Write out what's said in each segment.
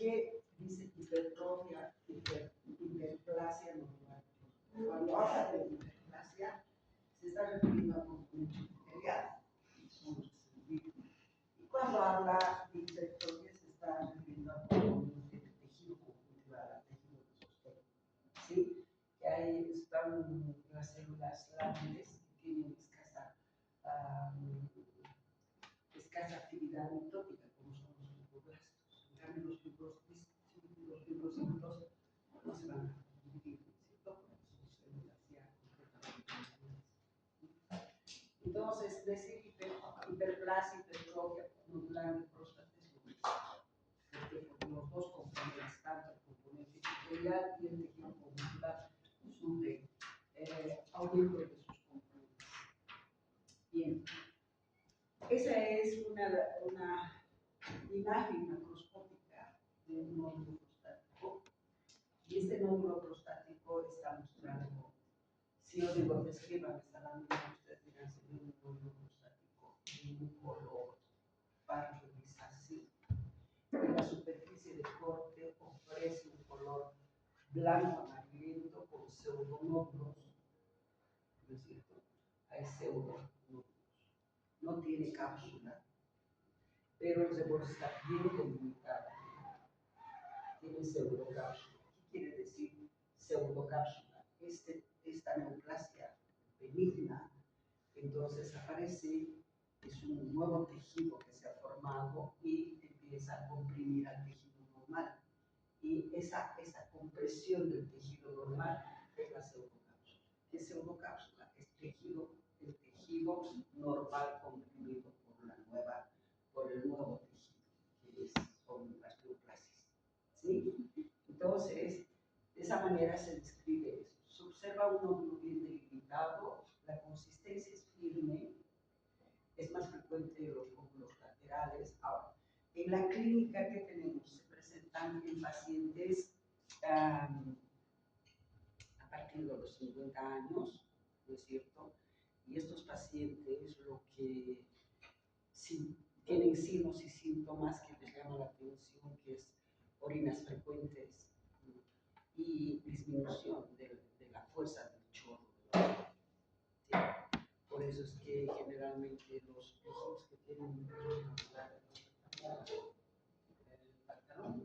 qué dice hipertrofia, hiperplasia normal? Cuando habla de hiperplasia, se está refiriendo a componentes materiales, son los que se dividen. Y cuando habla de hipertrofia, se está refiriendo a componentes del tejido conjuntival, al tejido de sostén. ¿Sí? Que ahí están las células láminas que tienen escasa actividad mitrótica, como son los fibroblastos. En cambio, los fibrocitos no se van a dividir, ¿cierto? Porque son células ya completamente. Entonces, decir hiperplasia, hipertrofia, nodular de próstata es lo mismo. Porque los dos componentes, tanto el componente epitelial y el tejido conjuntival, sufren aumento de sus componentes. Bien. Esa es una imagen macroscópica de un nódulo prostático. Y este nódulo prostático está mostrando, si yo digo, describan esta lámina, ustedes dirán, se ve un nódulo prostático de un color pardo grisáceo. Y la superficie de corte ofrece un color blanco amarillento con pseudonódulos, ¿no es cierto? Hay pseudonódulos. No tiene cápsula, pero el rebordo está bien delimitado. Tiene pseudocápsula. ¿Qué quiere decir pseudocápsula? Esta neoplasia benigna, entonces aparece, es un nuevo tejido que se ha formado y empieza a comprimir al tejido normal. Y esa compresión del tejido normal es la pseudocápsula. ¿Qué es pseudocápsula? Es el tejido normal comprimido por el nuevo tejido, que son las neoplasias. ¿Sí? Entonces, de esa manera se describe eso. Se observa un nódulo bien delimitado, la consistencia es firme, es más frecuente en los lóbulos laterales. Ahora, en la clínica que tenemos, se presentan en pacientes a partir de los 50 años, ¿no es cierto? Y estos pacientes lo que sí, tienen signos y síntomas que les llaman la atención, que es orinas frecuentes y disminución de la fuerza del chorro. ¿Sí? Por eso es que generalmente los hijos que tienen un pantalón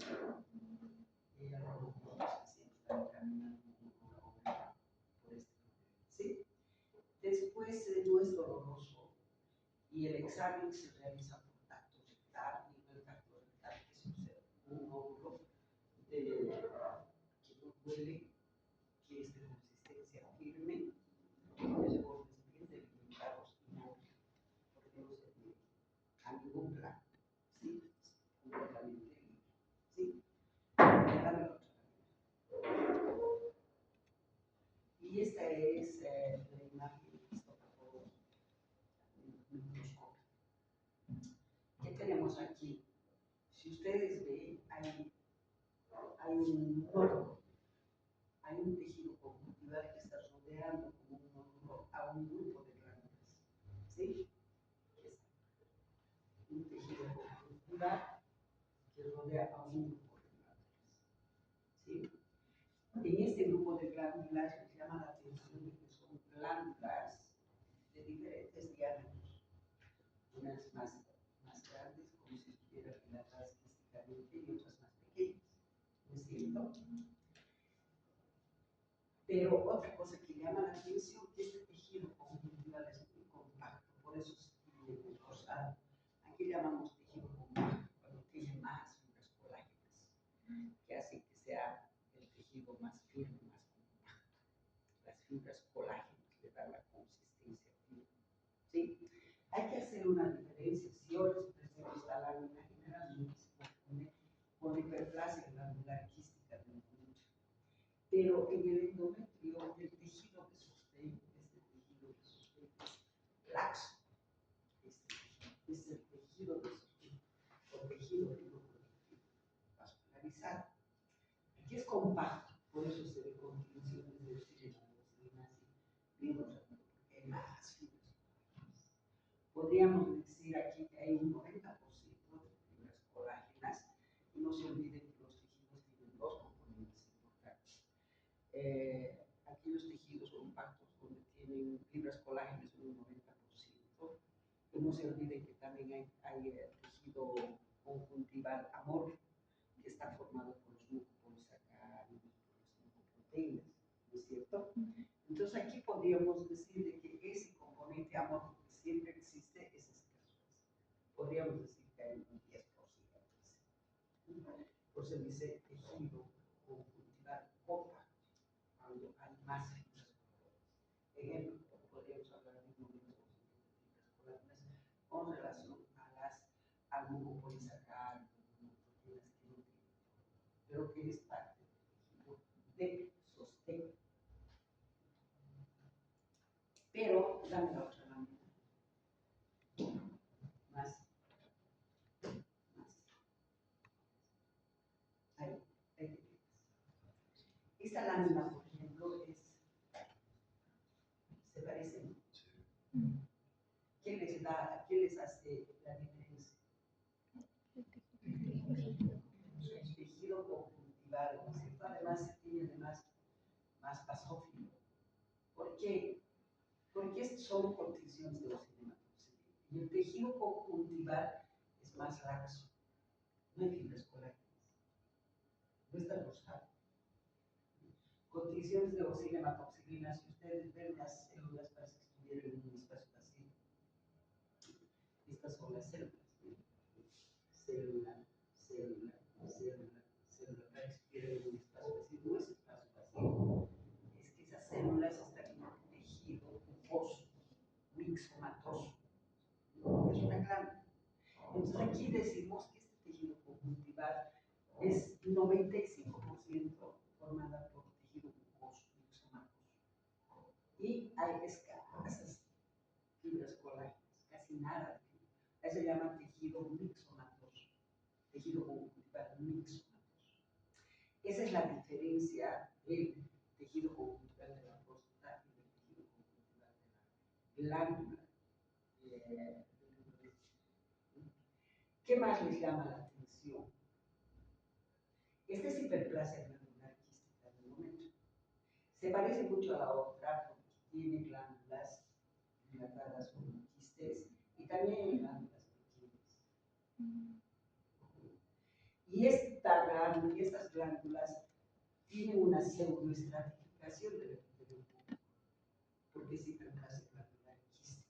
y algunos pacientes están caminando por este. ¿Sí? Después no es doloroso y el examen se realiza por tacto rectal, y en el tacto rectal que se observa un nódulo que no duele, que es de consistencia firme, de bordes bien delimitados y móviles, porque no se ve a ningún plano, ¿sí? Completamente libre, ¿sí? Y esta es la imagen vista por microscopio. ¿Qué tenemos aquí? Si ustedes ven, hay un nódulo, hay un tejido conjuntival que está rodeando como un nódulo a un grupo de glándulas, ¿sí? Un tejido conjuntival que rodea a un grupo de glándulas, ¿sí? En este grupo de glándulas les llama la atención de que son glándulas de diferentes diámetros, unas más grandes, como si estuvieran dilatadas quísticamente, y otras más pequeñas, ¿no es cierto? Pero otra cosa que llama la atención es que este tejido conjuntival es muy compacto, por eso se tiene reforzado. Aquí llamamos tejido compacto cuando tiene más fibras colágenas, que hace que sea el tejido más firme, más compacto. Las fibras colágenas le dan la consistencia firme, ¿sí? Hay que hacer una diferencia. Si yo les presento esta lámina, generalmente se confunde con hiperplasia glandular quística del endometrio. Pero en el endometrio, el tejido de sostén, este tejido de sostén es laxo. Este es el tejido de sostén, o tejido fibroconectivo, vascularizado. Aquí es compacto, por eso se ve con tensiones de oxigenación, bien rápido, porque hay más fibras. Podríamos decir aquí que hay un 90% hay tejido conjuntival amorfo, que está formado por los mucopolisacáridos, por las mucoproteínas, ¿no es cierto? Entonces aquí podríamos decir de que ese componente amorfo que siempre existe es escaso. Podríamos decir que hay un 10%. Por eso dice tejido conjuntival opaco, cuando hay más fibras colorales. Ejemplo, podríamos hablar de un 90% de fibras colorales con relación al mucopolisacárido, proteínas que no tienen, pero que es parte del tejido de sostén. Pero, dame la otra lámina. Más. Ahí te quedas. Esta lámina, por ejemplo, se parece, ¿no? ¿Qué les hace la diferencia? El tejido conjuntival, ¿no es cierto? Además, tiene más basófilo. ¿Por qué? Porque son condiciones de los cinematográficos. Y el tejido conjuntival es más laxo. No hay fibras colágenas. No está rosado. Condiciones de oxinematoxilina, si ustedes ven las células, parece que estuvieran en un espacio vacío. Estas son las células. Célula, célula, célula, célula, parece que estuvieran en un espacio vacío. No es espacio vacío. Es que esas células están en un tejido mucoso, mixomatoso. Es una glándula. Entonces aquí decimos que este tejido conjuntival es 95% formada por tejido mucoso, mixomatoso. Y hay escasas fibras colágenas, casi nada de fibra. Ahí se llama tejido mixomatoso, tejido conjuntival mixomatoso. Esa es la diferencia del tejido conjuntival de la próstata y del tejido conjuntival de la glándula. ¿Qué más les llama la atención? Esta es hiperplasia glandular quística de momento. Se parece mucho a la otra porque tiene glándulas dilatadas con quistes y también glándulas pequeñas. Y estas glándulas tienen una pseudoestratificación del epitelio público, porque es hiperplasia glandular quística.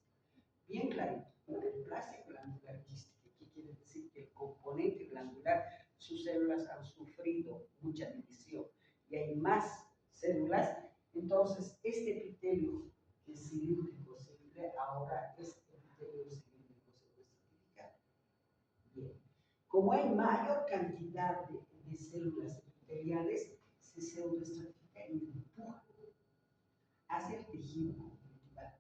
Bien clarito, hiperplasia glandular quística, ¿qué quiere decir? Que el componente glandular, sus células han sufrido mucha división y hay más células, entonces este epitelio que es cilíndrico siempre ahora es epitelio cilíndrico pseudoestratificado. Bien, como hay mayor cantidad de células epiteliales, se pseudoestratifica y empuja hacia el tejido conjuntival.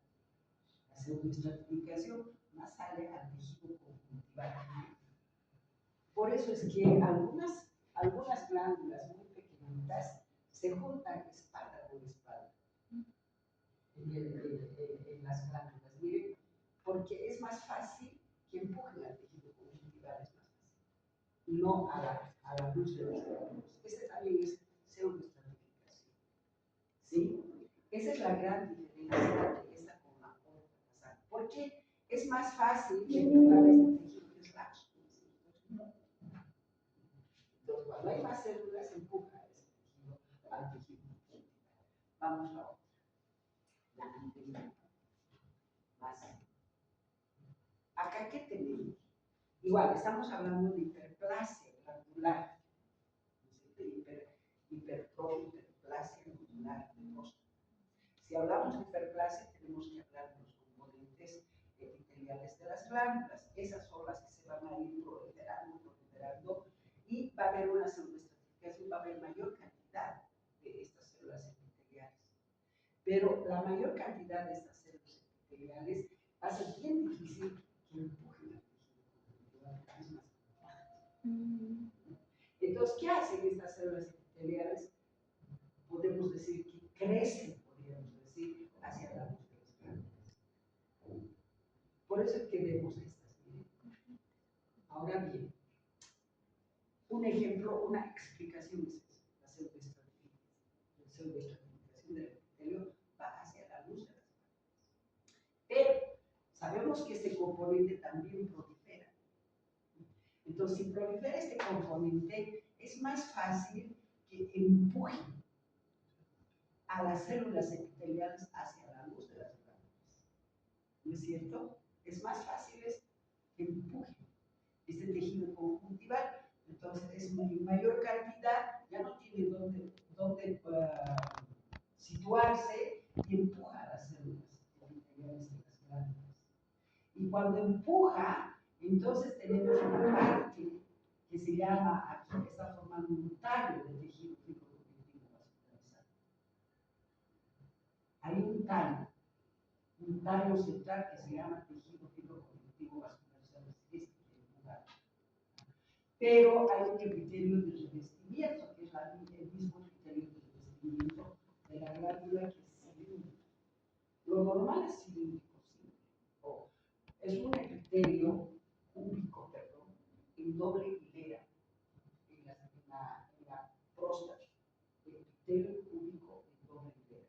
La pseudoestratificación más sale al tejido conjuntival. Por eso es que algunas glándulas muy pequeñitas se juntan espalda con espalda en las glándulas. Miren, porque es más fácil que empujen al tejido conjuntival, es más fácil. No a la luz de los glándulas. Ese también es pseudoestratificación. ¿Sí? Esa es la gran diferencia de esta con la otra basal. Porque es más fácil que empujar este tejido que es laxo. Entonces, cuando hay más células, empuja ese tejido al tejido conjuntival. Vamos a la otra. La anterior. Más. Acá, ¿qué tenemos? Igual, estamos hablando de hiperplasia glandular. Hipertrofia, hiperplasia glandular de próstata. Si hablamos de hiperplasia, tenemos que hablar de los componentes epiteliales de las glándulas. Esas son las que se van a ir proliferando, y va a haber una pseudoestratificación, va a haber mayor cantidad de estas células epiteliales. Pero la mayor cantidad de estas células epiteliales va a ser bien difícil que empujen al tejido conjuntival. Entonces, ¿qué hacen estas células epiteliales? Podemos decir que crecen, podríamos decir, hacia la luz de las glándulas. Por eso es que vemos estas. Ahora bien, un ejemplo, una explicación es esa. La pseudoestratificación del epitelio va hacia la luz de las glándulas. Pero sabemos que este componente también prolifera. Entonces, si prolifera este componente, es más fácil que empuje a las células epiteliales hacia la luz de las glándulas. ¿No es cierto? Es más fácil que empuje este tejido conjuntival. Entonces, es en mayor cantidad, ya no tiene dónde situarse y empuja a las células epiteliales de las glándulas. Y cuando empuja, entonces tenemos una parte que se llama, aquí que está formando un tallo de tejido fibroconectivo vascularizado. Hay un tallo central que se llama tejido fibroconectivo vascularizado, es este que empuja. Pero hay un epitelio de revestimiento, que es el mismo epitelio de revestimiento de la glándula, que es cilíndrico. Lo normal es cilíndrico, sí. Es un epitelio cúbico, perdón, en doble hilera, en la próstata, epitelio cúbico en doble hilera.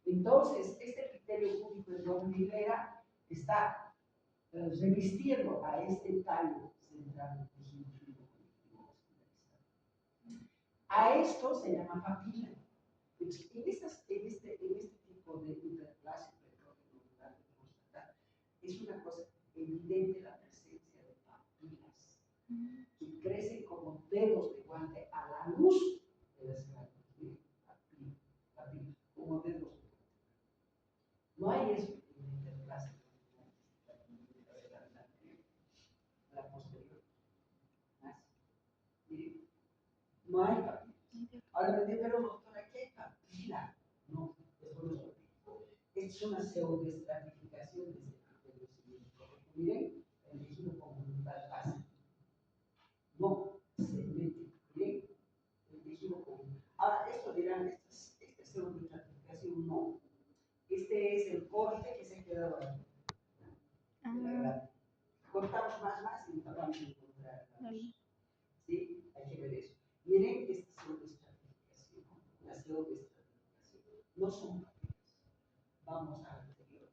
Entonces, este epitelio cúbico en doble hilera está revistiendo a este tallo central del tejido fibroconectivo vascularizado. A esto se llama papila. En este tipo de hiperplasia petróleo de próstata, es una cosa evidente la presencia de papilas que crecen como dedos de guante a la luz de las glándulas. Papila, como dedos de guante. No hay eso en la hiperplasia la posterior. No hay papila. Ahora me dice, pero doctora, ¿qué hay papila? No, eso no es papila. Es una pseudoestratificación de ese epitelio cilíndrico. Miren, el tejido conjuntival pasa. No se mete. Miren, el tejido conjuntival. Ahora, esto dirán, esta es pseudoestratificación. No. Este es el corte que se ha quedado aquí. Cortamos más y vamos a encontrar. ¿Sí? Hay que ver eso. Miren, esta pseudoestratificación, la pseudoestratificación, no son papilas. Vamos al anterior.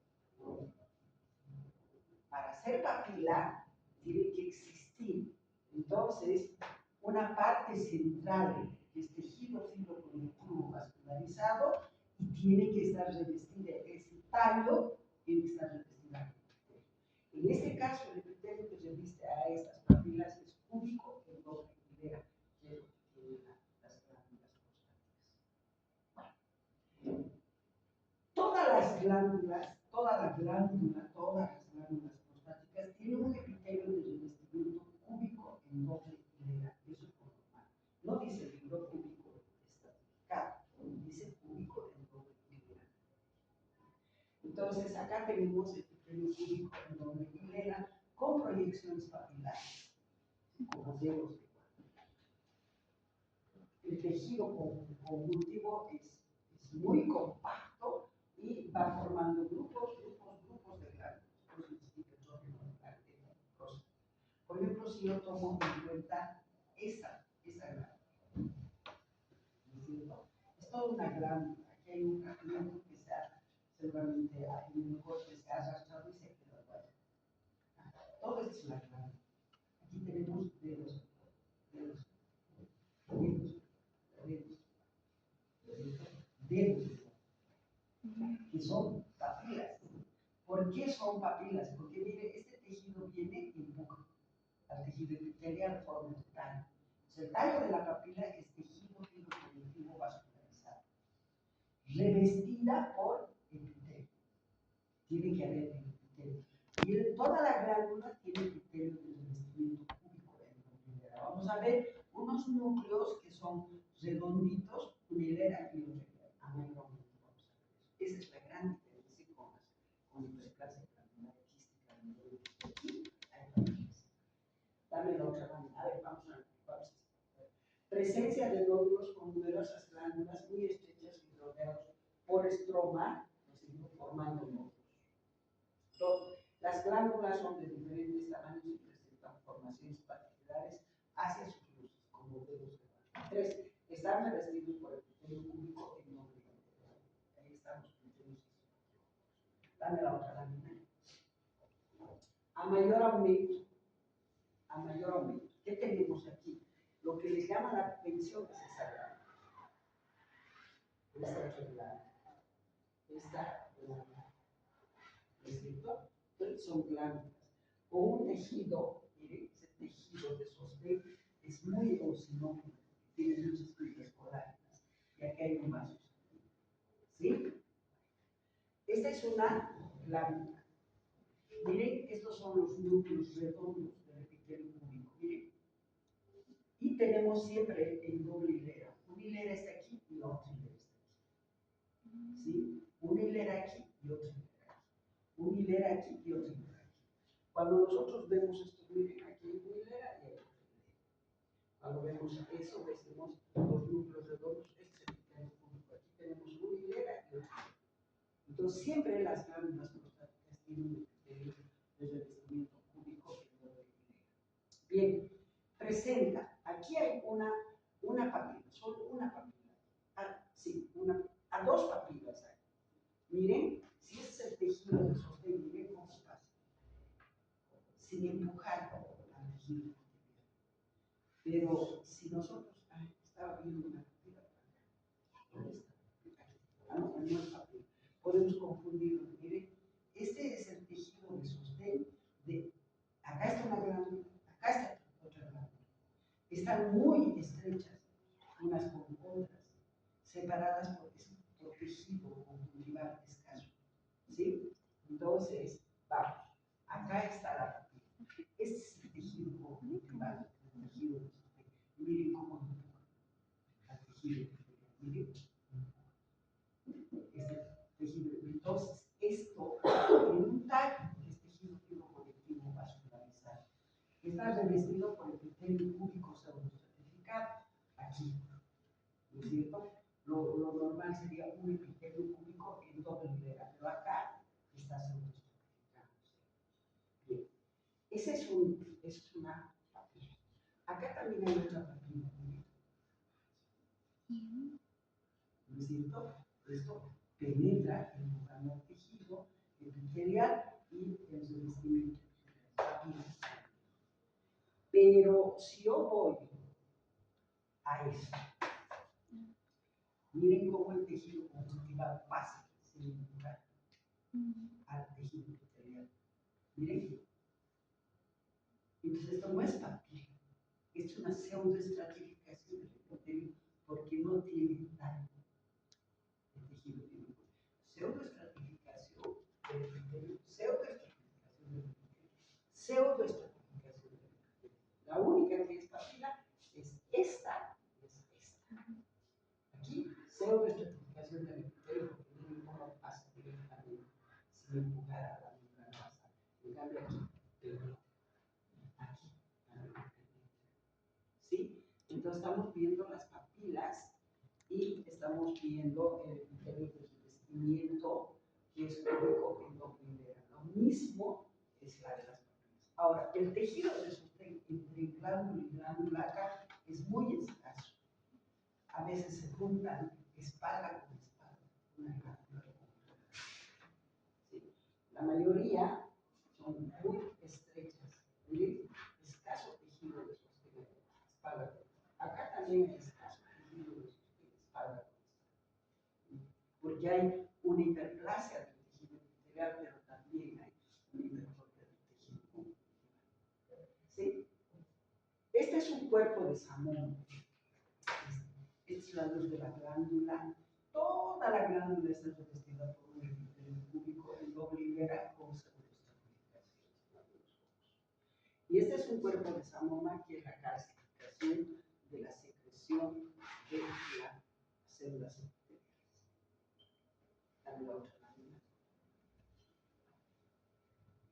Para ser papila, tiene que existir, entonces, una parte central que es tejido fibroconectivo vascularizado y tiene que estar revestida, ese tallo tiene que estar revestida. En este caso, el epitelio que reviste a estas papilas es cúbico en doble hilera, que es lo que tienen las glándulas prostáticas. Bueno, todas las glándulas prostáticas tienen un epitelio de revestimiento cúbico en doble hilera. Eso es normal. No dice fibro cúbico estratificado, dice cúbico en doble hilera. Entonces, acá tenemos epitelio cúbico en doble hilera con proyecciones papilares, como dedos de guante. El tejido conjuntivo es muy compacto y va formando grupos de glándulas. Por ejemplo, si yo tomo en cuenta esa glándula, es toda una glándula. Aquí hay un fragmento que seguramente hay un corte, se ha arrastrado y se ha quedado ahí. Todo esto es una glándula. Aquí tenemos dedos, que son papilas. ¿Por qué son papilas? Porque mire, este tejido viene y empuja al tejido epitelial, forma el tallo. El tallo de la papila es tejido fibroconectivo vascularizado, revestida por epitelio. Tiene que haber epitelio. Y toda la glándula tiene epitelio de revestimiento cúbico en la hilera. Vamos a ver unos núcleos que son redonditos, una hilera y otra hilera. Anaerobio. Esa es la gran diferencia con hiperplasia glandular quística. Aquí hay papilas. Dame la otra lámina. A ver, vamos a ver. Presencia de nódulos con numerosas glándulas muy estrechas y rodeados por estroma, formando nódulos. Las glándulas son de diferentes tamaños y presentan formaciones particulares hacia sus luces, como dedos de guante. 3. Están revestidos por el epitelio cúbico en doble hilera. Ahí están los criterios. Dame la otra lámina. A mayor aumento ¿Qué tenemos aquí? Lo que les llama la atención es esa glándula. Esta es la glándula. ¿Es cierto? Entonces son glándulas. O un tejido, miren, ese tejido de sostén es muy eosinógeno, tiene muchas fibras colágenas. Y aquí hay un vaso. ¿Sí? Esta es una glándula. Miren, estos son los núcleos redondos del epitelio púbico. Miren. Y tenemos siempre en doble hilera. Una hilera está aquí y la otra hilera está aquí. ¿Sí? Una hilera aquí y otra hilera aquí. Una hilera aquí y otra hilera aquí. Cuando nosotros vemos esto, miren, aquí hay una hilera y hay otra hilera. Cuando vemos eso, decimos los núcleos redondos, este es el epitelio púbico. Aquí tenemos una hilera y otra hilera. Entonces, siempre las glándulas prostáticas tienen un epitelio de revestimiento púbico en doble hilera. Bien, presenta, aquí hay una papila, solo una papila. Sí, a dos papilas hay. Miren, si ese es el tejido de sostén, miren cómo pasa. Sin empujar al tejido. Pero si nosotros, estaba viendo una papila por acá. ¿Dónde está? No, no es papila. Podemos confundirlo. Miren, este es el tejido de sostén de, acá está una glándula, acá está otra glándula. Están muy estrechas unas con otras, separadas por tejido conjuntival escaso. ¿Sí? Entonces, vamos, acá está la papila. Este es el tejido conjuntival, el tejido de sostén. Miren cómo empuja al tejido. Miren. Este tejido. Entonces, esto en un tag es tejido fibro conectivo vascularizado. Está revestido por epitelio púbico pseudoestratificado aquí, ¿no es cierto? Lo normal sería un epitelio púbico en doble hilera, pero acá está pseudoestratificado. Bien, esa es una papila. Acá también hay otra papila, ¿no es cierto? Esto penetra en el tejido epitelial y el revestimiento papila. Pero si yo voy a esto, miren cómo el tejido conjuntival pasa sin empujar al tejido epitelial. Miren. Entonces esto no es papila, es una pseudoestratificación del epitelio porque no tiene daño el tejido epitelial. Pseudoestratificación del epitelio, pseudoestratificación del epitelio, pseudoestratificación del epitelio. La única que es papila es esta y es esta. Aquí, pseudoestratificación del epitelio porque miren cómo pasa directamente sin empujar a la membrana basal. En cambio aquí, ¿sí? Entonces estamos viendo las papilas y estamos viendo el epitelio de revestimiento que es púbico en doble hilera. Lo mismo es la de las papilas. Ahora, el tejido de sostén entre glándula y glándula acá es muy escaso. A veces se juntan espalda con espalda, una glándula con otra. ¿Sí? La mayoría son muy estrechas. ¿Sí? Escaso tejido de sostén, espalda. Acá también hay escaso tejido de sostén, espalda. Porque hay una hiperplasia del tejido epitelial, pero también hay una hipertrofia del tejido conjuntival. ¿Sí? Este es un cuerpo de Salmón. Esta es la luz de la glándula. Toda la glándula está revestida por un epitelio púbico en doble hilera con pseudoestratificación. Y este es un cuerpo de Samoma que es la calcificación de la secreción de las células epiteliales. Dame la otra lámina.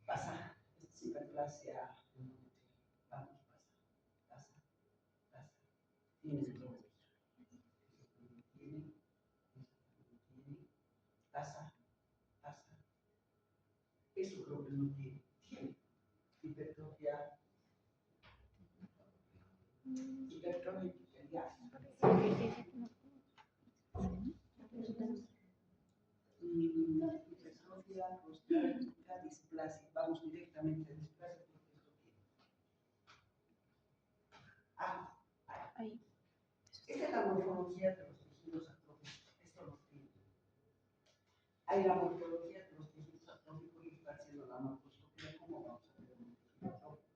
Pasa, esta es hiperplasia. Vamos, pasa. Tienes todo. Pasa. Eso creo que no tiene. Tiene hipertrofia. Hipertrofia epitelial. Hipertrofia prostática, displasia. Vamos directamente a displasia porque esto tiene. Ahí. Esta es la morfología de los tejidos atróficos. Esto lo tiene. Hay la morfología de los tejidos atróficos y está haciendo la macroscopía. ¿Cómo vamos a ver un tejido atrófico?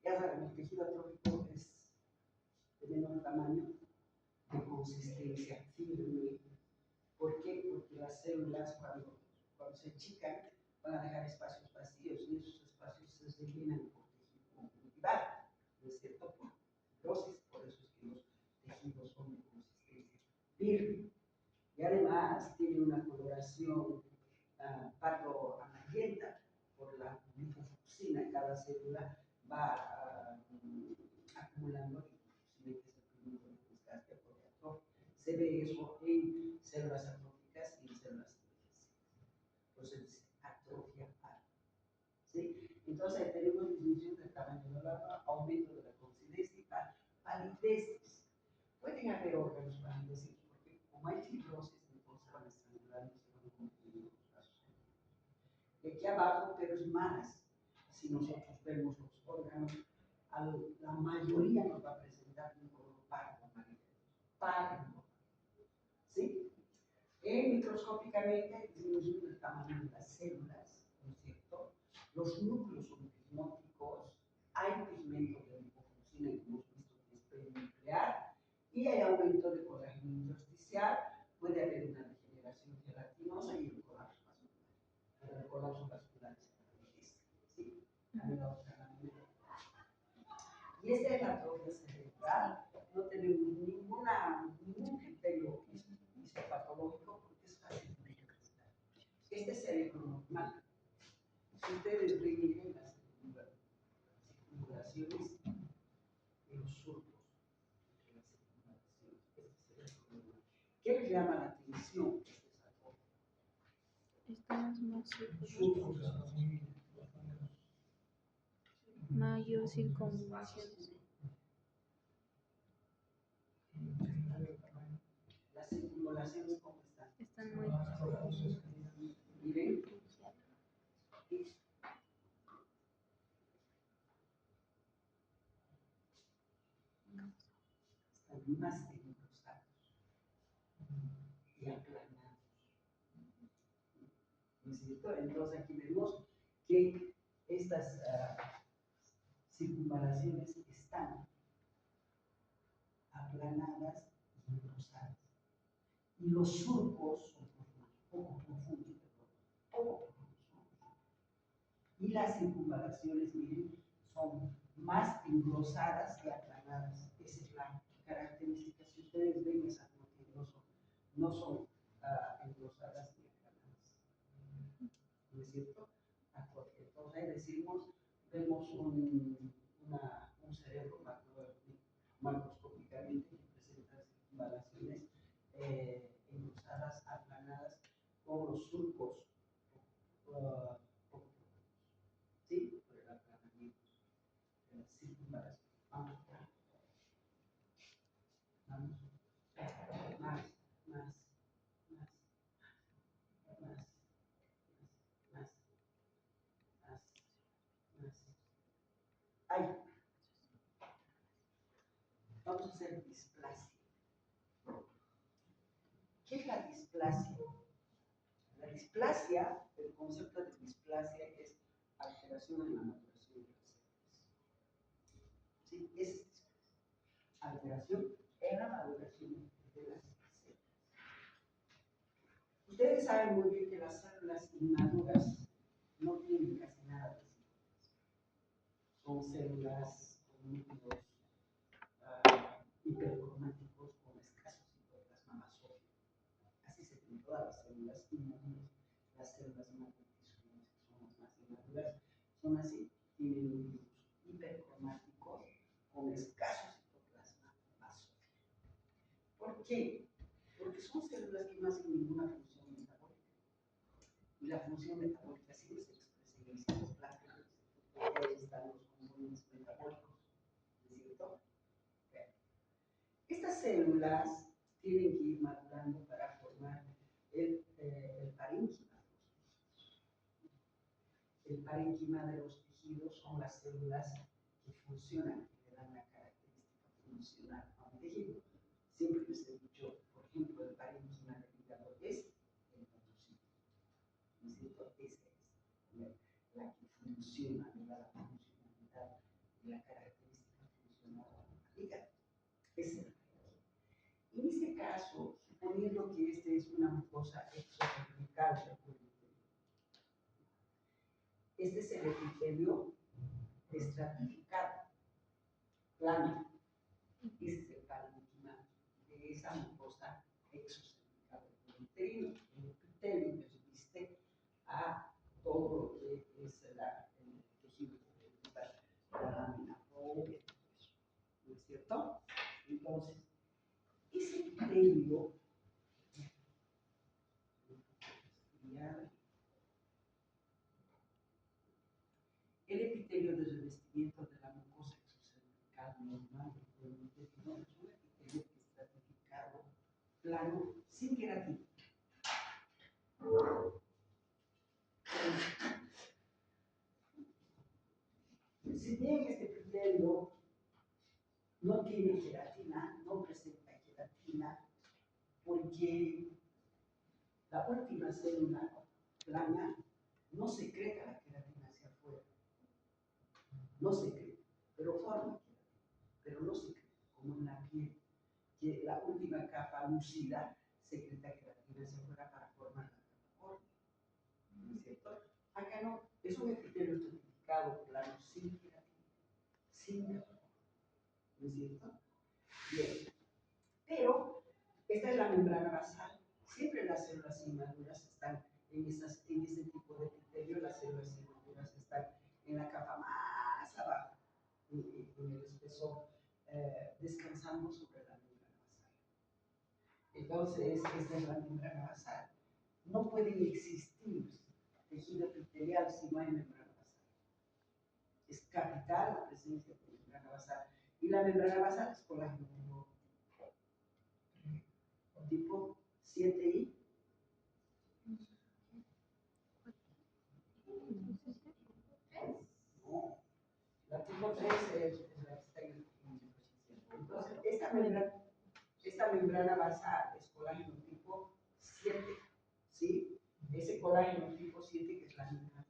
Ya saben, el tejido atrófico es de menor tamaño, de consistencia firme. ¿Por qué? Porque las células cuando se achican van a dejar espacios vacíos y esos espacios se rellenan por tejido conjuntival, ¿no es cierto? Por fibrosis, por eso es que los tejidos son de consistencia firme. Y además tiene una coloración pardo amarillenta por la lipofucsina. Cada célula va acumulando se ve eso en células atróficas y en células envejecidas. Entonces, atrofia parda. ¿Sí? Entonces, tenemos disminución del tamaño de la aumento de la consistencia y palidez. Pueden haber órganos palidecidos porque, como hay fibrosis, entonces van a estrangular y se van a confundir los vasos. Y aquí abajo, pero es más. Si nosotros vemos los órganos, la mayoría nos va a presentar un color pardo amarillo. Pardo. ¿Sí? Microscópicamente hay disminución del tamaño de las células, ¿no es cierto? Los núcleos son plasmóticos, hay pigmento de lipofucsina que hemos visto que es perinuclear, y hay aumento de colágeno intersticial, puede haber una degeneración gelatinosa y el colapso vascular. El colapso vascular ¿sí? Y esta es la atrofia cerebral. No tenemos ningún criterio histopatológico porque es fácil de detectar. Este es cerebro normal. Si ustedes ven las circunvalaciones en los surcos, ¿qué les llama la atención? Estamos más Surcos. mayor circunvalaciones. Las circunvalaciones, ¿cómo están? Están muy Miren. Están más encrustados y aplanados. ¿No es cierto? Entonces aquí vemos que estas circunvalaciones están aplanadas y encrustadas. Y los surcos son poco profundos, y las circunvalaciones, miren, son más engrosadas y aplanadas. Esa es la característica. Si ustedes ven esas noticias, no son engrosadas ni aplanadas. ¿No es cierto? Entonces ahí vemos un cerebro macroscópicamente que presenta circunvalaciones engrosadas, aplanadas, con los surcos ¿sí? Por el aplanamiento de las circunvalaciones. Vamos, Ahí. Vamos a hacer displasia. ¿Qué es la displasia? La displasia, el concepto de displasia es alteración en la maduración de las células. ¿Sí? Esa es displasia. Alteración en la maduración de las células. Ustedes saben muy bien que las células inmaduras no tienen casi nada de células. Son células con núcleos hipercromáticos con escasos citoplasma basófilo. Así se ven todas las células inmaduras. Las células matrices, que son las más inmaduras, son así, tienen núcleos hipercromáticos con escaso citoplasma basófilo. ¿Por qué? Porque son células que no hacen ninguna función metabólica. Y la función metabólica sí se expresa en el citoplasma, porque ahí están los componentes metabólicos, ¿no es cierto? Estas células tienen que ir madurando para formar el parénquima. El parénquima de los tejidos son las células que funcionan, que le dan la característica funcional a tejido. Siempre les he dicho, por ejemplo, el parénquima del hígado es el endocito, ¿no es cierto? Esa es la que funciona, ¿verdad? La funcionalidad y la característica funcional del hígado. Es el parénquima. En este caso, suponiendo que este es una mucosa exocervical, este es el epitelio estratificado, plano. Este es el parénquima de esa mucosa exocervical del uterino. El epitelio resiste a todo lo que es el tejido cerebral, la lámina roja, ¿no es cierto? Entonces, ese epitelio el epitelio de revestimiento de la mucosa exocervical normal del uterino es un epitelio estratificado, plano, sin queratina. Si bien este epitelio no tiene queratina, no presenta queratina, porque la última célula plana no secreta la queratina hacia afuera, no secreta, pero forma queratina, pero no secreta, como en la piel, que la última capa lúcida secreta queratina hacia afuera para formar la capa córnea, ¿no es cierto? Acá no, es un epitelio estratificado plano sin queratina, sin queratina, ¿no es cierto? Bien, pero esta es la membrana basal. Siempre las células inmaduras están en ese tipo de epitelio, las células inmaduras están en la capa más abajo, en el espesor, descansando sobre la membrana basal. Entonces, esta es la membrana basal. No puede existir tejido epitelial si no hay membrana basal. Es capital la presencia de membrana basal. Y la membrana basal es colágeno tipo 7i. No, la tipo 3 es la que está en el coeficiente. Entonces, esta membrana basal es colágeno tipo 7, ¿sí? Ese colágeno tipo 7 que es la membrana.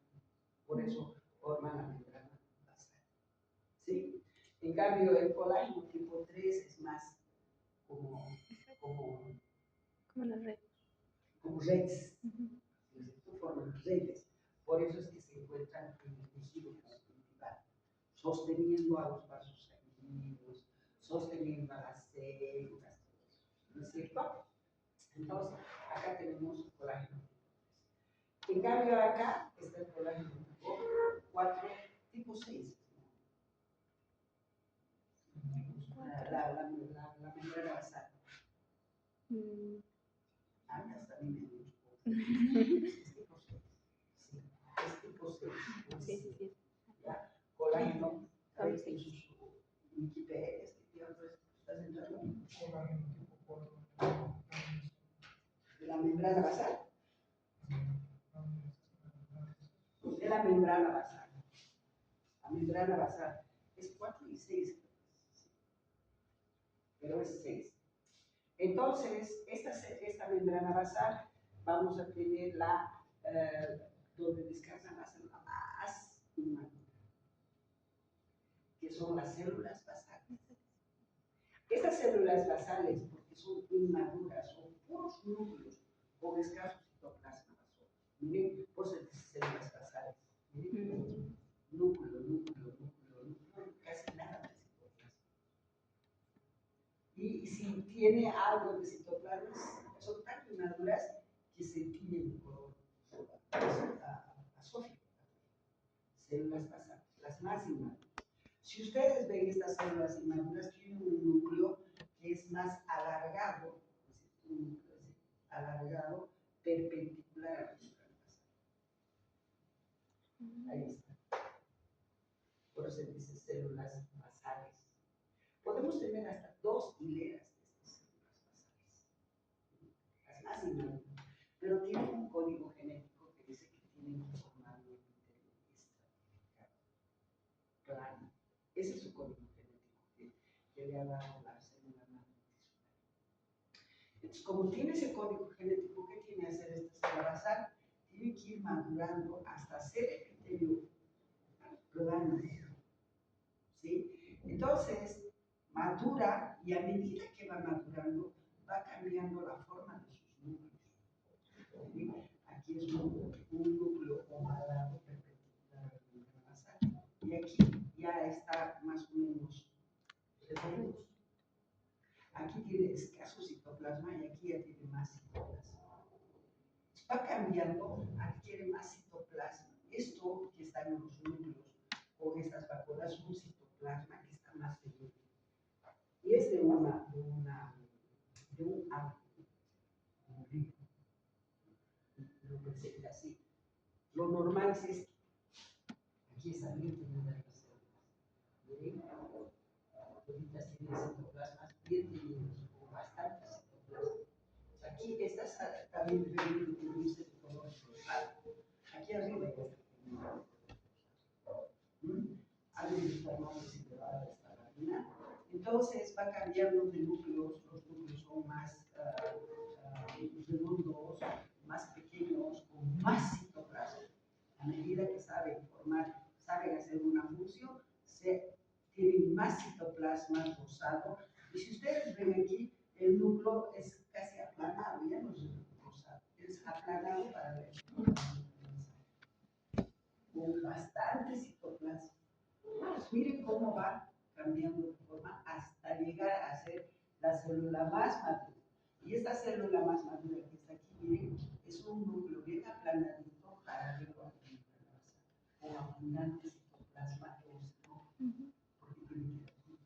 Por eso forma la membrana basal, ¿sí? En cambio, el colágeno tipo 3 es más como la red. como redes. Forman redes. Por eso es que se encuentran en el tejido conjuntival, sosteniendo a los vasos sanguíneos, sosteniendo a las células, ¿no es cierto? Entonces, acá tenemos colágeno. En cambio, acá está el colágeno tipo 4, tipo 6. La membrana basal. Andas también en es tipo 6. Sí, es tipo 6. Sí. ¿Ya? Colágeno, a ver si sus Wikipedia, ¿estás entrando? Colágeno tipo 4. De la membrana basal. De la membrana basal. La membrana basal es 4 y 6. Pero es 6. Entonces, esta membrana basal, vamos a tener donde descansan las células más inmaduras, que son las células basales. Estas células basales, porque son inmaduras, son puros núcleos con escaso citoplasma basal. Miren, por eso dice células basales. Miren, núcleo, casi nada de citoplasma. Y si tiene algo de citoplasma, son tan inmaduras que se tiñen de color azófico. Células basales, las más inmaduras. Si ustedes ven estas células inmaduras, tienen un núcleo que es más alargado, perpendicular a la membrana basal. Ahí está. Por eso se dice células basales. Podemos tener hasta 2 hileras de estas células basales, las más inmaduras, pero tienen un código genético que dice que tienen que formar un epitelio estratificado. Claro. Ese es su código genético que le ha dado la célula madre. Entonces, como tiene ese código genético, ¿qué tiene que hacer esta célula basal? Tiene que ir madurando hasta ser epitelio plano, ¿sí? Entonces, madura y a medida que va madurando, va cambiando la forma de sus núcleos. ¿Sí? Aquí es un núcleo ovalado perpendicular al núcleo basal. Y aquí ya está más o menos redondo. Aquí tiene escaso citoplasma y aquí ya tiene más citoplasma. Va cambiando, adquiere más citoplasma. Esto que está en los núcleos con estas vacuolas es un citoplasma que está más pequeño. Y es de un árbol, un río. Lo presenta así. Lo normal es esto. Aquí está bien tenida las células. ¿Ven? Ahorita tiene citoplasmas bien tenidos, con bastante citoplasma. Aquí estas también deben distribuirse de color rosado. Aquí arriba ya está. Algo de forma considerada esta lámina. Entonces va cambiando de núcleos, los núcleos son más redondos, más pequeños, con más citoplasma. A medida que saben formar, saben hacer una función, tienen más citoplasma rosado. Y si ustedes ven aquí, el núcleo es casi aplanado, ya no es rosado, es aplanado para ver. Con bastante citoplasma. Pues miren cómo va cambiando de forma hasta llegar a ser la célula más madura. Y esta célula más madura que está aquí, miren, es un núcleo bien aplanadito para arriba, con abundante citoplasma rosado, porque tiene que ver.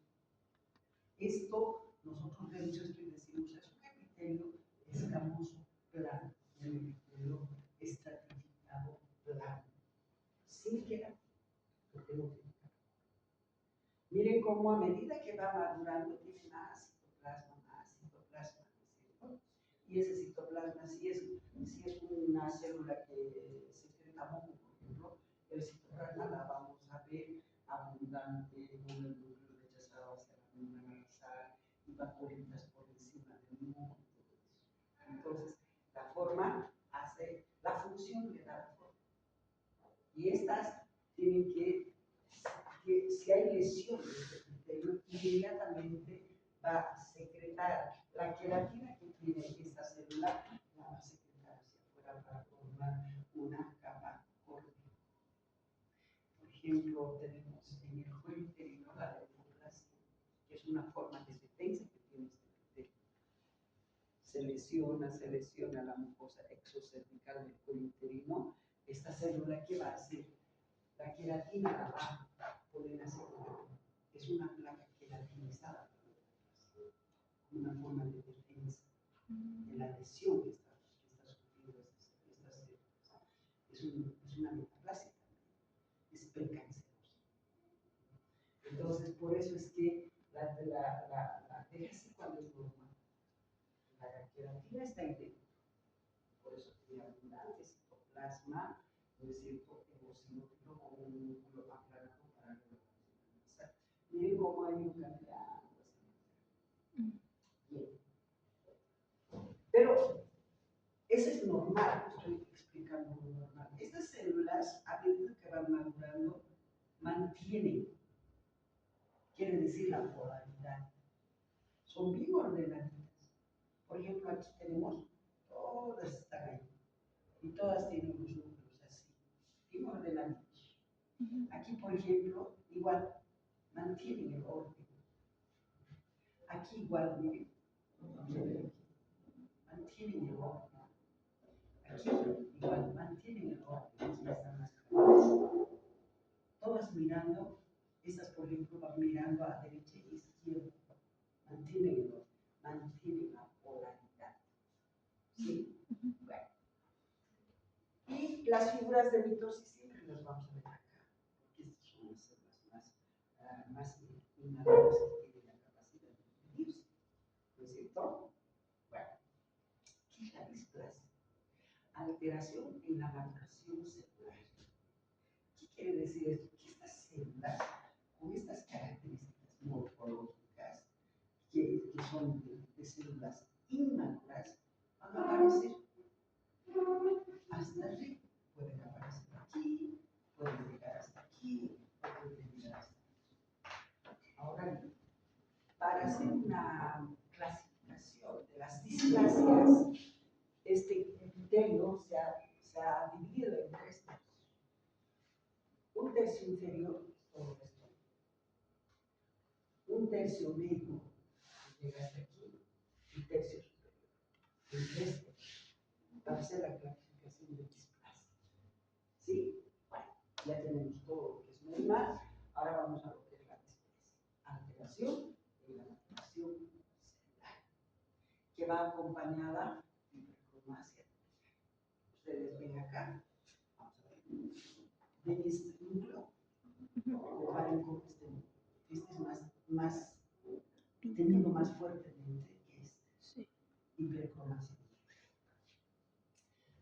Esto nosotros de hecho es que decimos es un epitelio escamoso plano, un epitelio estratificado plano, sin quedar, porque no tiene. Miren cómo a medida que va madurando tiene más citoplasma, ¿no es cierto? Y ese citoplasma, si es una célula que se excreta mucho, por ejemplo, el citoplasma la vamos a ver abundante con el núcleo rechazado hacia la membrana basal y vaporitas por encima del núcleo. Entonces, la forma hace, la función le da la forma. Y estas tienen que si hay lesiones de epitelio, inmediatamente va a secretar la queratina que tiene esta célula, la va a secretar hacia afuera para formar una capa córnea. Por ejemplo, tenemos en el cuello uterino la leucoplasia, que es una forma de defensa que tiene este epitelio. Se lesiona la mucosa exocervical del cuello uterino. Esta célula, ¿qué va a hacer? La queratina la va a poner así. Es una placa queratinizada, una forma de defensa de la lesión que está sufriendo estas células. Es una metaplasia también, es precancerosa. Entonces, por eso es que la deja así cuando es normal. La queratina está ahí dentro. Por eso tiene abundante citoplasma, ¿no es cierto? Eosinófilo con un núcleo aplanado para lograr. Miren cómo hay un cambiado. Bien. Pero eso es normal, estoy explicando lo normal. Estas células, a medida que van madurando, mantienen, quiere decir la polaridad. Son bien ordenaditas. Por ejemplo, aquí tenemos, todas están ahí. Y todas tienen los núcleos así, bien ordenaditos. Aquí, por ejemplo, igual, mantienen el orden. Aquí igual, miren, mantienen el orden. Aquí igual, mantienen el orden. Aquí están las cámaras. Todas mirando, estas por ejemplo van mirando a derecha e izquierda. Mantienen el orden, mantienen la polaridad. ¿Sí? Bueno. Y las figuras de mitosis siempre las vamos a ver acá, porque estas son las células más inmaduras que tienen la capacidad de dividirse. ¿No es cierto? Bueno, ¿qué es la displasia? Alteración en la maduración celular. ¿Qué quiere decir esto? Que estas células, con estas características morfológicas, que son de células inmaduras van a aparecer hasta arriba. Pueden aparecer aquí, pueden llegar hasta aquí, pueden llegar hasta aquí. Ahora bien, para hacer una clasificación de las displasias, este criterio se ha dividido en tres tercios. Un tercio inferior, todo esto. Un tercio medio, que llega hasta aquí, y tercio superior. En este, va a ser la clasificación de displasia. ¿Sí? Bueno, ya tenemos todo lo que es normal. Ahora vamos a lo que es la displasia. Alteración en la maturación celular, que va acompañada de hipercromasia. Ustedes ven acá, vamos a ver, ven este núcleo, comparen con este núcleo. Este es más teniendo más fuertemente que este. Sí. Hipercromasia.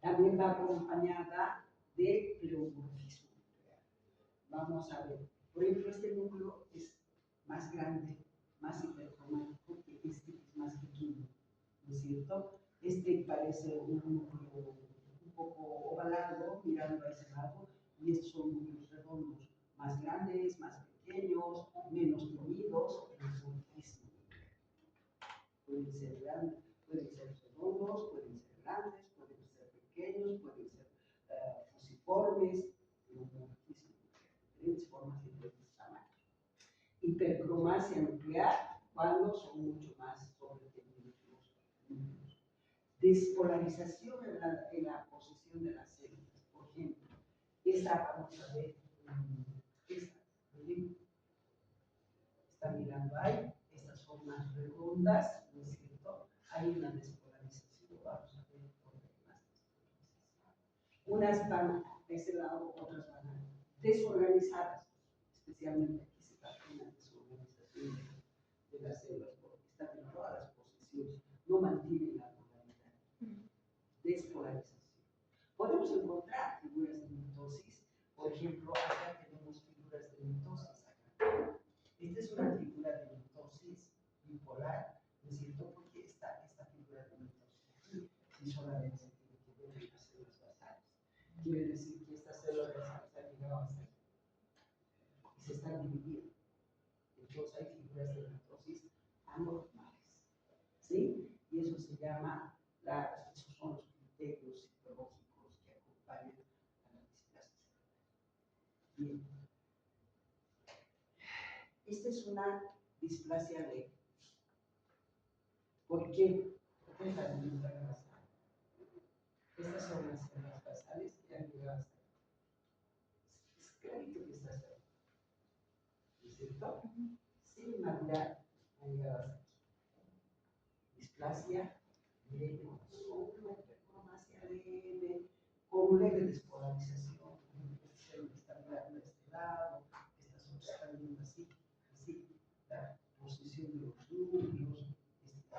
También va acompañada de pleomorfismo nuclear. Vamos a ver, por ejemplo, este núcleo es más grande, más hipercromático que este, que es más pequeño, ¿no es cierto? Este parece un núcleo un poco ovalado, mirando a ese lado, y estos son núcleos redondos, más grandes, más pequeños, menos teñidos, pleomorfismo. Pueden ser grandes, pueden ser redondos, pueden ser grandes, pueden ser pequeños, pueden ser fusiformes, diferentes formas y diferentes tamaños. Hipercromasia nuclear, cuando son mucho más sobretenidos los núcleos. Despolarización en la posición de las células. Por ejemplo, esta, vamos a ver, esta, está mirando ahí, estas son más redondas, ¿no es cierto? Hay una despolarización, vamos a ver por qué más despolarización. Unas van de ese lado, otras van desorganizadas, especialmente aquí se trata de una desorganización de las células, porque están en todas las posiciones, no mantienen la polaridad. Despolarización. Podemos encontrar figuras de mitosis, por ejemplo, acá tenemos figuras de mitosis. Esta es una figura de mitosis bipolar, ¿no es cierto? Porque esta figura de mitosis aquí, si solamente se tiene que ver en las células basales, quiere decir que estas células basales han llegado hasta aquí y se están dividiendo. Entonces hay figuras de mitosis anormales, ¿sí? Y eso se llama, esos son los criterios psicológicos que acompañan a la displasia celular. Bien. Esta es una displasia leve. ¿Por qué? Porque es la membrana basal. Estas son las células basales que han llegado hasta aquí. Es clarito que está cerca. ¿No es cierto? Sin madurar, han llegado hasta aquí. Displasia leve, solo hipercromasia leve, con leve despolarización. Estas células están mirando a este lado, estas otras están viendo así, la posición de los núcleos. Hay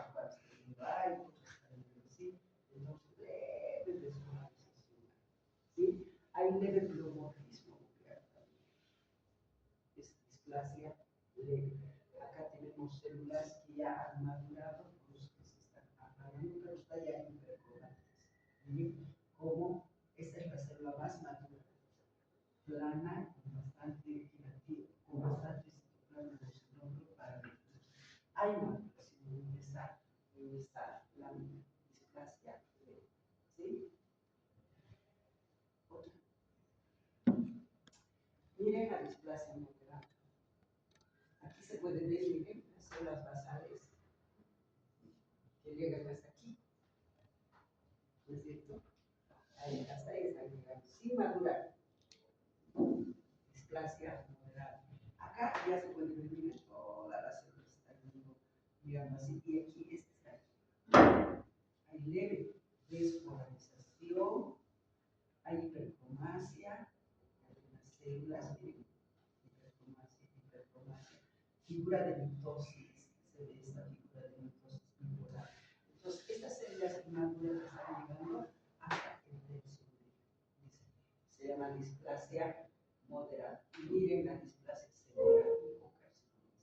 otras también así, entonces leve despolarización, ¿sí? Hay leve pleomorfismo nuclear también, es displasia leve. Acá tenemos células que ya han madurado, los que se están apagando, pero está ya hipercromáticas, ¿sí? Como esta es la célula más madura, plana, con bastante queratina, con bastante citoplasma de xenófilo para los. Hay maduración en esta lámina, displasia leve, ¿sí? Otra. Miren la displasia moderada. Aquí se puede ver, miren, las células basales que llegan hasta aquí, ¿no es cierto? Ahí, hasta ahí están llegando, sin madurar. Displasia moderada. Acá ya se puede ver, miren, todas las células están mirando así, y aquí este está aquí. Hay leve despolarización, hay hipercromasia, hay unas células, miren, hipercromasia, figura de mitosis, se ve esta figura de mitosis bipolar. Entonces, estas células inmaduras están llegando hasta el tercio medio. Se llama displasia moderada. Y miren la displasia severa o carcinoma.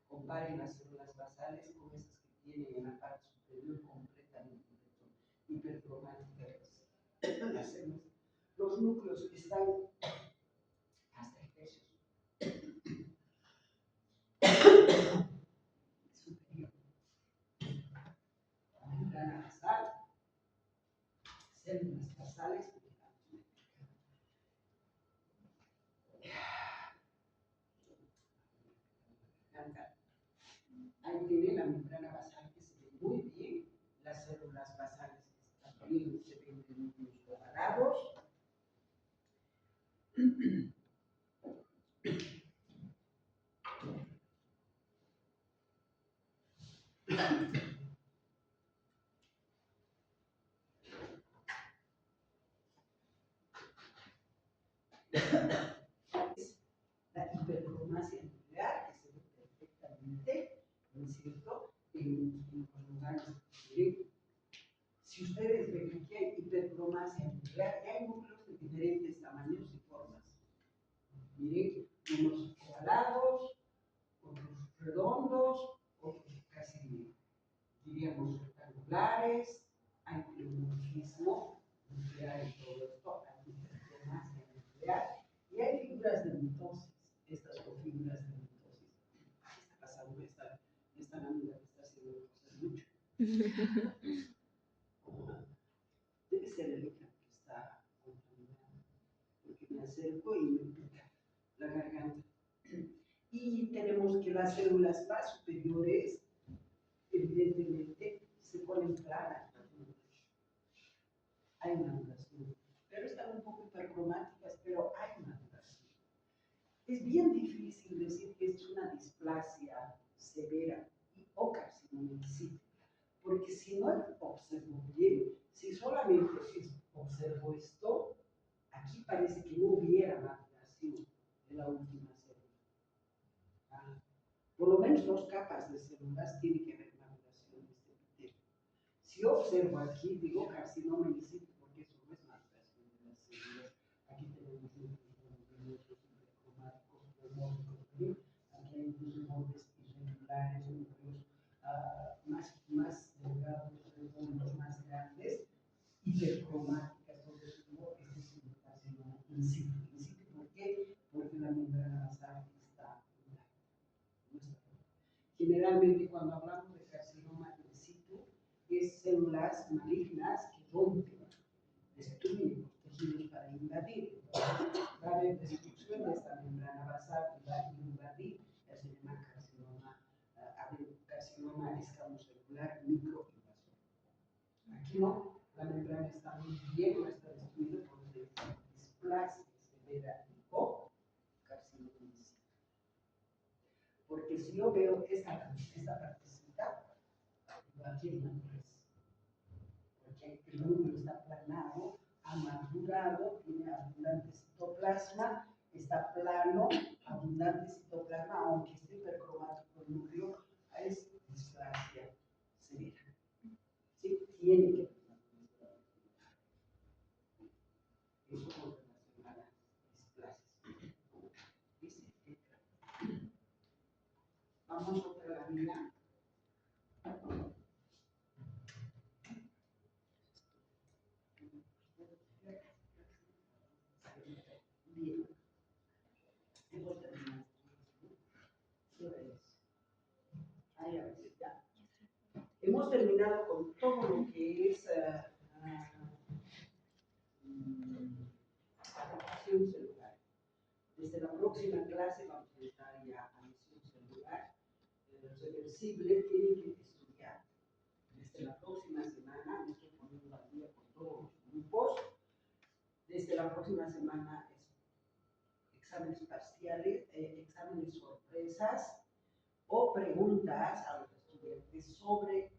Comparen las células basales como esas que tienen en la parte superior completamente hipercromáticas las células. Los núcleos están hasta el tercio superior. La membrana basal, células basales. Ahí tiene la membrana basal que se ve muy bien, las células basales también se ven de núcleos cuadrados. La hipercromasia nuclear, que se ve perfectamente, ¿no es cierto?, en los lugares. Si ustedes ven que hay hipercromasia nuclear, y hay núcleos de diferentes tamaños y formas. Miren, unos ovalados, otros redondos, otros casi, diríamos, rectangulares, hay pleomorfismo nuclear y todo esto, hay hipercromasia nuclear, y hay figuras de mitosis, estas son figuras de mitosis. Está pasando esta amiga que está haciendo cosas mucho. Debe ser el hija que está contaminada, porque me acerco y me pica la garganta. Y tenemos que las células más superiores, evidentemente, se ponen planas. Hay maduración, pero están un poco hipercromáticas, pero hay maduración. Es bien difícil decir que es una displasia severa o carcinoma cítica, porque si no observo bien, si solamente observo esto, aquí parece que no hubiera maduración de la última célula. Por lo menos 2 capas de células tiene que haber maduración de este epitelio. Si observo aquí, digo carcinoma in situ, porque eso no es maduración de las células. Aquí tenemos núcleos hipercromáticos, homórficos, aquí hay incluso bordes irregulares, núcleos más delgados, redondos, más grandes, hipercromáticas, todo eso. Este es un carcinoma in situ. ¿In situ por qué? Porque la membrana basal está generalmente cuando hablamos de carcinoma in situ, es células malignas que rompen, destruyen los tejidos para invadir. Va a haber destrucción de esta membrana basal y va a invadir, ya se llama carcinoma escamocelular microinvasor. Aquí no, la membrana está muy bien, no está destruida por displasia severa o carcinoma in situ. Porque si yo veo esta partecita, aquí hay madurez. Porque el núcleo está aplanado, ha madurado, tiene abundante citoplasma, está plano, abundante citoplasma, aunque esté hipercromático el núcleo, es displasia severa. ¿Sí? Tiene que haber eso con relación a las displasias. Dice, vamos a otra lámina. Bien, hemos terminado. Hemos terminado con todo lo que es adaptación celular. Desde la próxima clase vamos a entrar ya a lesión celular. Reversible tiene que estudiar. Desde la próxima semana, me estoy poniendo al día con todos los grupos. Desde la próxima semana es exámenes parciales, exámenes sorpresas o preguntas a los estudiantes sobre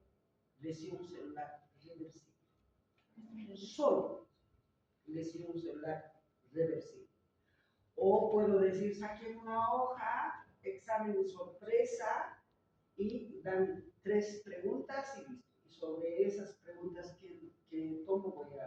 lesión celular reversible. Solo lesión celular reversible. O puedo decir, saquen una hoja, examen sorpresa y dan 3 preguntas y listo. Y sobre esas preguntas que tomo voy a